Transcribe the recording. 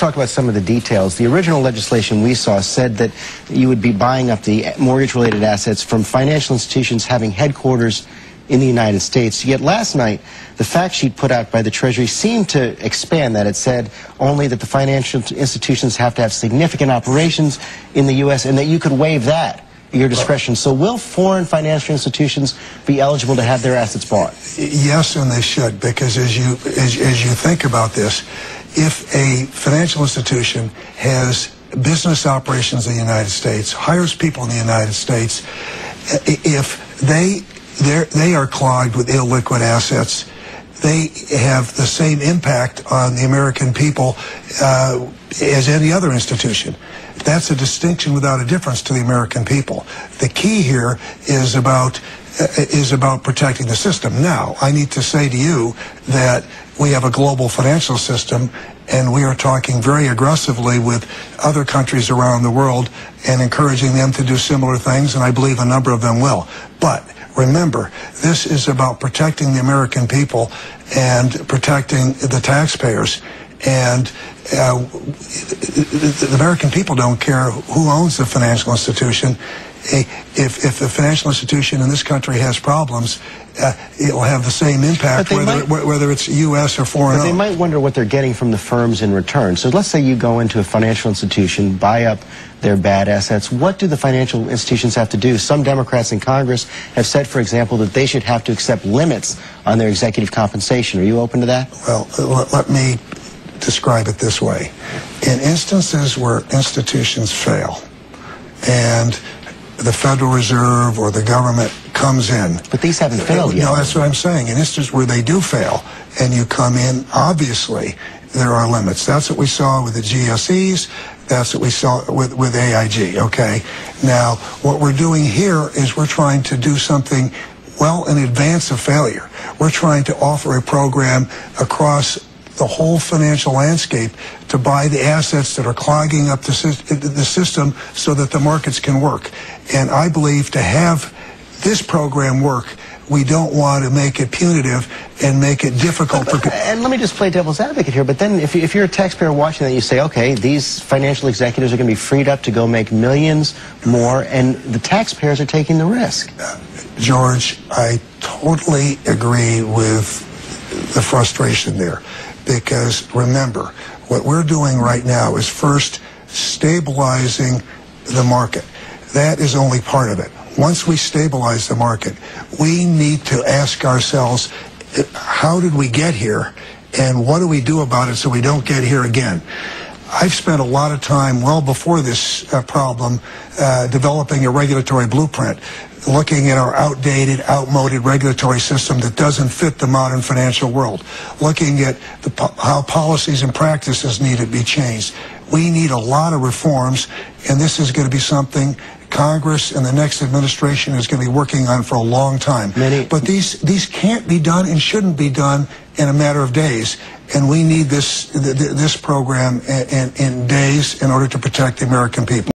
talk about some of the details. The original legislation we saw said that you would be buying up the mortgage-related assets from financial institutions having headquarters in the United States. Yet last night, the fact sheet put out by the Treasury seemed to expand that. It said only that the financial institutions have to have significant operations in the U.S. and that you could waive that at your discretion. So will foreign financial institutions be eligible to have their assets bought? Yes, and they should, because as you think about this, if a financial institution has business operations in the United States, hires people in the United States, if they are clogged with illiquid assets, they have the same impact on the American people as any other institution. That's a distinction without a difference to the American people. The key here is about protecting the system. Now, I need to say to you that we have a global financial system, and we are talking very aggressively with other countries around the world and encouraging them to do similar things, and I believe a number of them will. But remember, this is about protecting the American people and protecting the taxpayers. And the American people don't care who owns the financial institution. If the financial institution in this country has problems, it will have the same impact whether it's U.S. or foreign. But they might wonder what they're getting from the firms in return. So let's say you go into a financial institution, buy up their bad assets. What do the financial institutions have to do? Some Democrats in Congress have said, for example, that they should have to accept limits on their executive compensation. Are you open to that? Well, let me describe it this way. In instances where institutions fail and the Federal Reserve or the government comes in. But these haven't failed yet. No, that's what I'm saying. In instances where they do fail and you come in, obviously there are limits. That's what we saw with the GSEs. That's what we saw with AIG, okay? Now, what we're doing here is we're trying to do something well in advance of failure. We're trying to offer a program across the whole financial landscape to buy the assets that are clogging up the system so that the markets can work. And I believe to have this program work, we don't want to make it punitive and make it difficult for people. And let me just play devil's advocate here, but then if you're a taxpayer watching that, you say, okay, these financial executives are going to be freed up to go make millions more, and the taxpayers are taking the risk. George, I totally agree with the frustration there. Because remember, what we're doing right now is first stabilizing the market. That is only part of it. Once we stabilize the market, we need to ask ourselves, how did we get here, and what do we do about it so we don't get here again? I've spent a lot of time, well before this problem, developing a regulatory blueprint, looking at our outmoded regulatory system that doesn't fit the modern financial world, looking at how policies and practices need to be changed. We need a lot of reforms, and this is going to be something Congress and the next administration is going to be working on for a long time. But these can't be done and shouldn't be done in a matter of days, and we need this program in days in order to protect the American people.